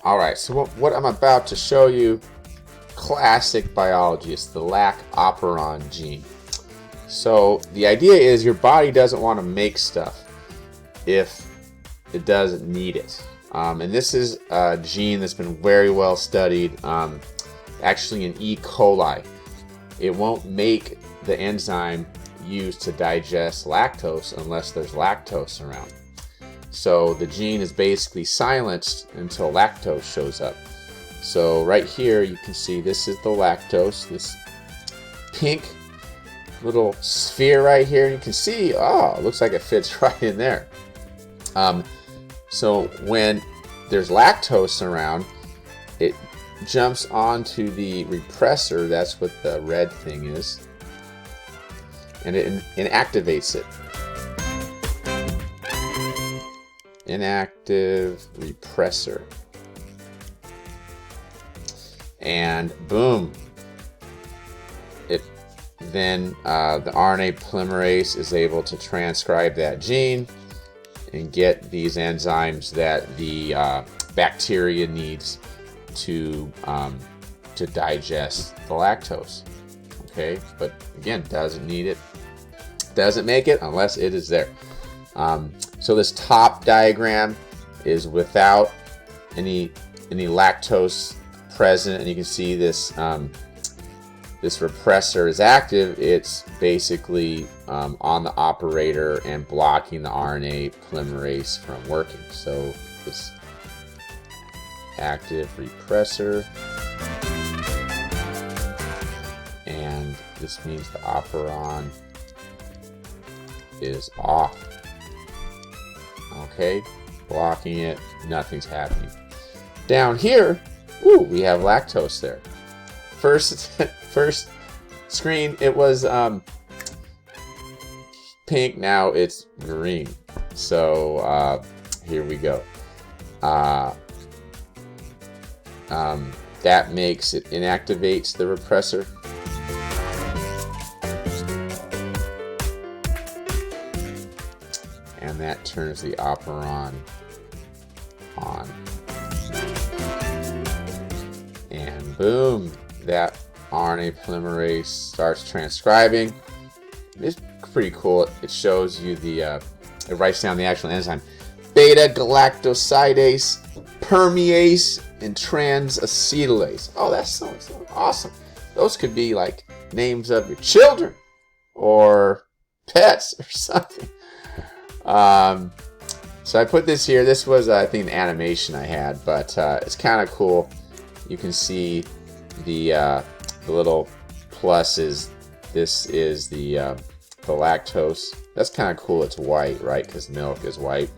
Alright, so what I'm about to show you, classic biology, is the Lac Operon gene. So the idea is your body doesn't want to make stuff if it doesn't need it. And this is a gene that's been very well studied, actually in E. coli. It won't make the enzyme used to digest lactose unless there's lactose around. So the gene is basically silenced until lactose shows up. So right here you can see this is the lactose, this pink little sphere right here. You can see, oh, it looks like it fits right in there. So when there's lactose around, it jumps onto the repressor, that's what the red thing is, and it inactivates it. Inactive repressor. And boom, then the RNA polymerase is able to transcribe that gene and get these enzymes that the bacteria needs to digest the lactose. Okay, but again, doesn't need it, doesn't make it unless it is there. So this top diagram is without any lactose present, and you can see this this repressor is active. It's basically on the operator and blocking the RNA polymerase from working. So this active repressor, and this means the operon is off. Okay, blocking it, nothing's happening. Down here, ooh, we have lactose there. First screen, it was pink, now it's green. So here we go. That makes it inactivates the repressor. And that turns the operon on. And boom, that RNA polymerase starts transcribing. It's pretty cool. It shows you the, it writes down the actual enzyme. Beta-galactosidase, permease, and trans-acetylase. Oh, that's so awesome. Those could be like names of your children or pets or something. So I put this here. This was, I think, an animation I had, but it's kind of cool. You can see the little pluses. This is the lactose. That's kind of cool. It's white, right? Because milk is white.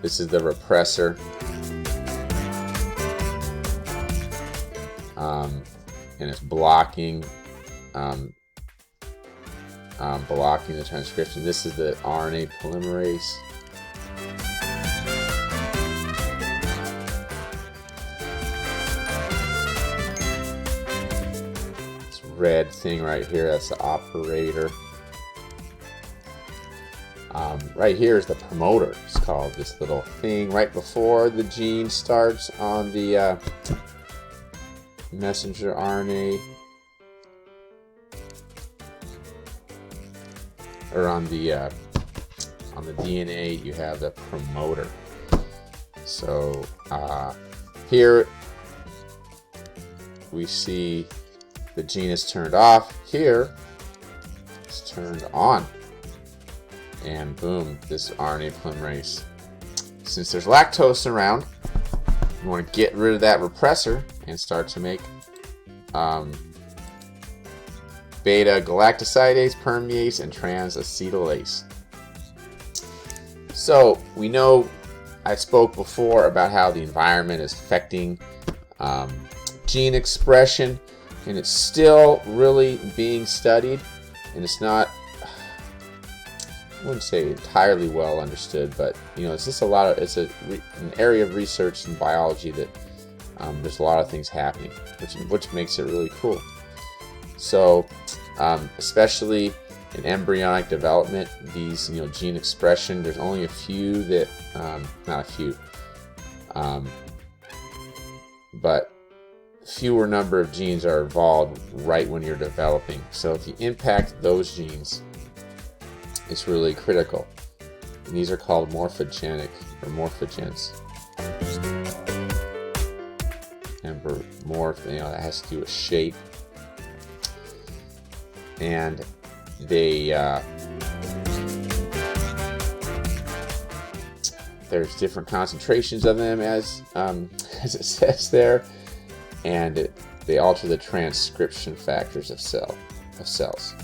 This is the repressor. And it's blocking blocking the transcription. This is the RNA polymerase. This red thing right here, that's the operator. Right here is the promoter. It's called, this little thing right before the gene starts on the messenger RNA, or on the DNA. You have the promoter. So here we see the gene is turned off. Here it's turned on. And boom, this RNA polymerase. Since there's lactose around, you want to get rid of that repressor and start to make beta-galactosidase, permease, and trans-acetylase. So we know, I spoke before about how the environment is affecting gene expression, and it's still really being studied, and it's not, I wouldn't say entirely well understood, but you know, it's just it's an area of research in biology that there's a lot of things happening, which makes it really cool. So especially in embryonic development, these gene expression, there's only a few that, not a few, but fewer number of genes are involved right when you're developing. So if you impact those genes, it's really critical. And these are called morphogenic or morphogens. Remember, morph, that has to do with shape. And they there's different concentrations of them as it says there, and they alter the transcription factors of cells.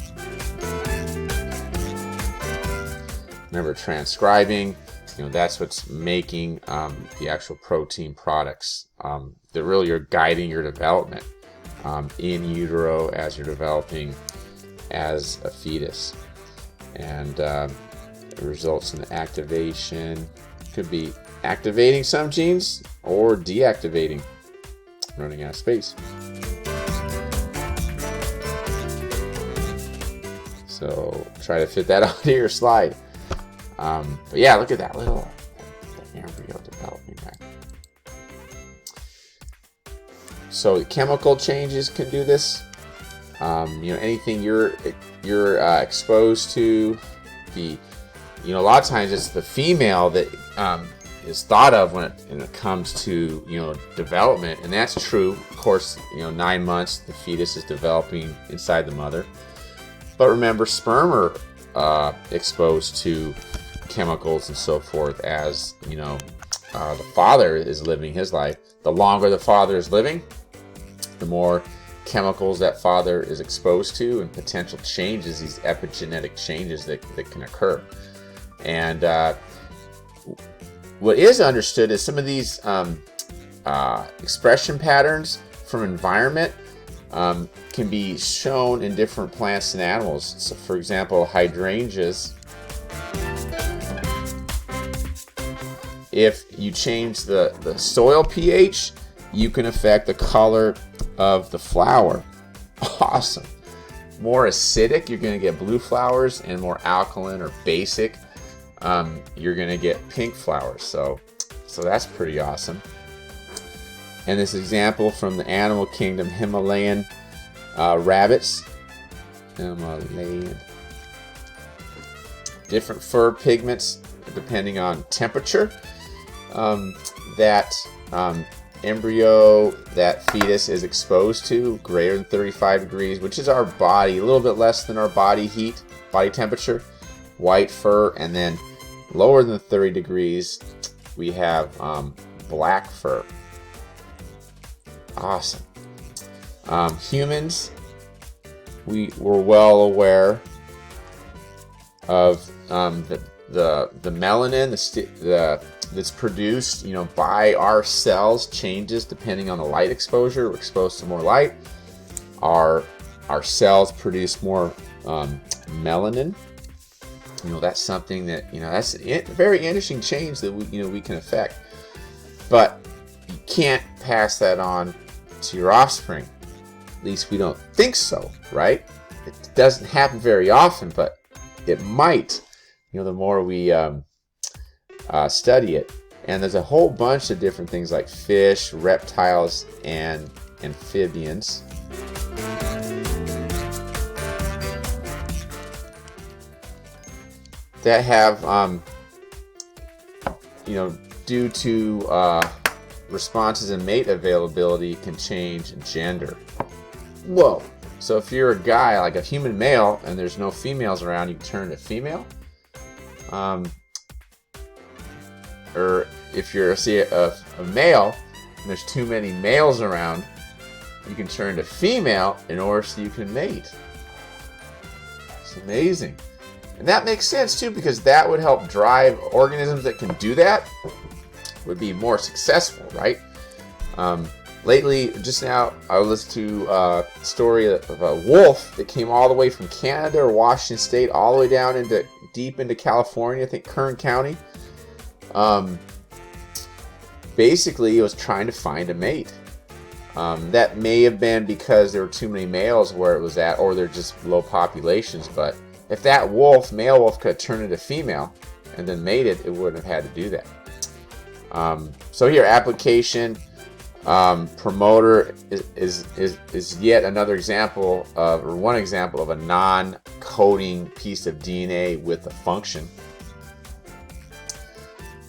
Remember, transcribing, that's what's making the actual protein products that really are guiding your development in utero as you're developing as a fetus. And it results in activation. Could be activating some genes or deactivating, running out of space. So try to fit that onto your slide. But yeah, look at that little embryo developing there. So chemical changes can do this. Anything you're exposed to, a lot of times it's the female that is thought of when it comes to development, and that's true. Of course, 9 months the fetus is developing inside the mother, but remember, sperm are exposed to chemicals and so forth as the father is living his life. The longer the father is living, the more chemicals that father is exposed to and potential changes, these epigenetic changes that can occur. And what is understood is some of these expression patterns from environment can be shown in different plants and animals. So for example, hydrangeas, if you change the soil pH, you can affect the color of the flower. Awesome. More acidic, you're going to get blue flowers, and more alkaline or basic, you're going to get pink flowers. So that's pretty awesome. And this example from the animal kingdom, Himalayan rabbits. Himalayan. Different fur pigments depending on temperature. That embryo, that fetus is exposed to greater than 35 degrees, which is our body, a little bit less than our body heat, body temperature, white fur, and then lower than 30 degrees, we have black fur. Awesome. Humans, we're well aware of the melanin, that's produced, by our cells changes depending on the light exposure. We're exposed to more light. Our cells produce more melanin. That's something that that's a very interesting change that we can affect. But you can't pass that on to your offspring. At least we don't think so, right? It doesn't happen very often, but it might. The more we study it. And there's a whole bunch of different things like fish, reptiles, and amphibians. That have, due to responses in mate availability, can change gender. Whoa. So if you're a guy, like a human male, and there's no females around, you can turn to female. Or if you're a male and there's too many males around, you can turn to female in order so you can mate. It's amazing. And that makes sense too, because that would help drive organisms that can do that would be more successful, right? Lately, just now, I listened to a story of a wolf that came all the way from Canada or Washington State all the way down deep into California, I think Kern County. Basically, it was trying to find a mate. That may have been because there were too many males where it was at, or they're just low populations, but if that wolf, male wolf, could turn into female and then mated, it wouldn't have had to do that. So here, application, promoter is yet another example of, or one example of a non-coding piece of DNA with a function.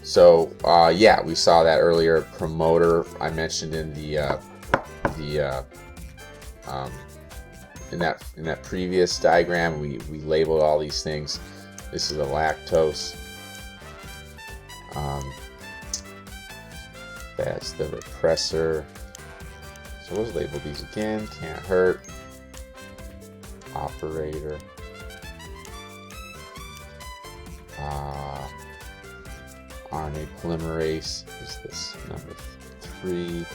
So yeah, we saw that earlier. Promoter I mentioned in in that previous diagram. We labeled all these things. This is the lactose. That's the repressor. So let's label these again. Can't hurt. Operator. RNA polymerase is this number 3.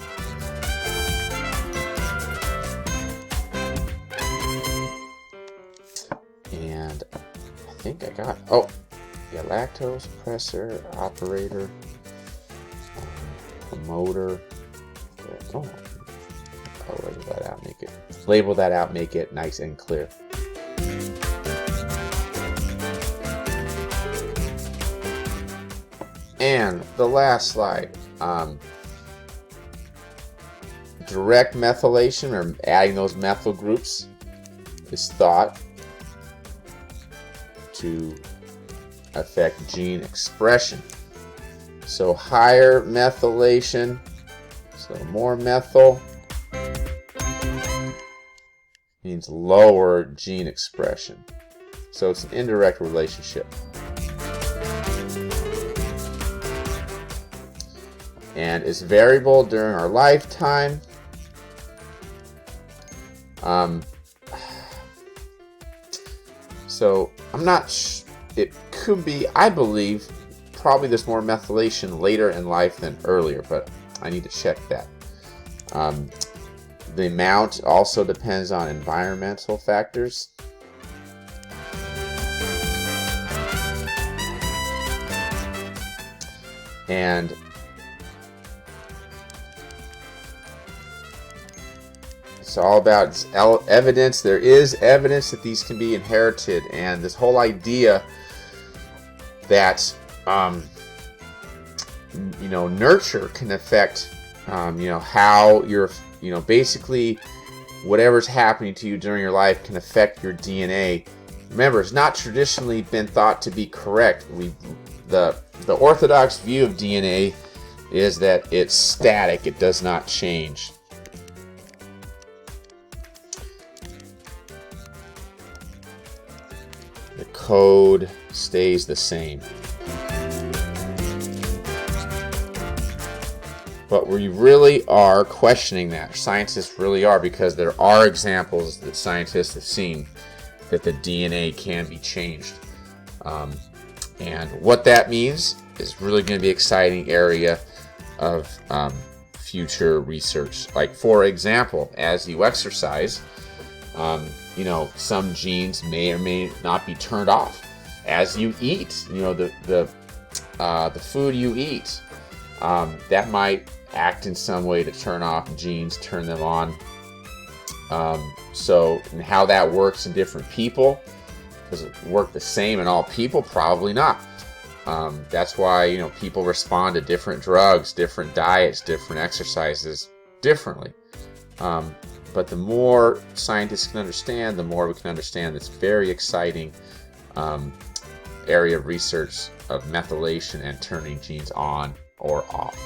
And I think I got, oh yeah, lactose, repressor, operator, promoter. Oh, I'll label that out, make it nice and clear. And the last slide, direct methylation, or adding those methyl groups, is thought to affect gene expression. So higher methylation, so more methyl, means lower gene expression. So it's an indirect relationship. And it's variable during our lifetime. So I'm not it could be, I believe, probably there's more methylation later in life than earlier, but I need to check that. The amount also depends on environmental factors. And it's all about evidence. There is evidence that these can be inherited, and this whole idea that nurture can affect how you're, basically whatever's happening to you during your life can affect your DNA. Remember, it's not traditionally been thought to be correct. The orthodox view of DNA is that it's static, it does not change. The code stays the same. But we really are questioning that. Scientists really are, because there are examples that scientists have seen that the DNA can be changed. And what that means is really going to be an exciting area of future research. Like, for example, as you exercise, some genes may or may not be turned off. As you eat, the food you eat, that might act in some way to turn off genes, turn them on. And how that works in different people, does it work the same in all people? Probably not. That's why people respond to different drugs, different diets, different exercises differently. But the more scientists can understand, the more we can understand this very exciting area of research of methylation and turning genes on or off.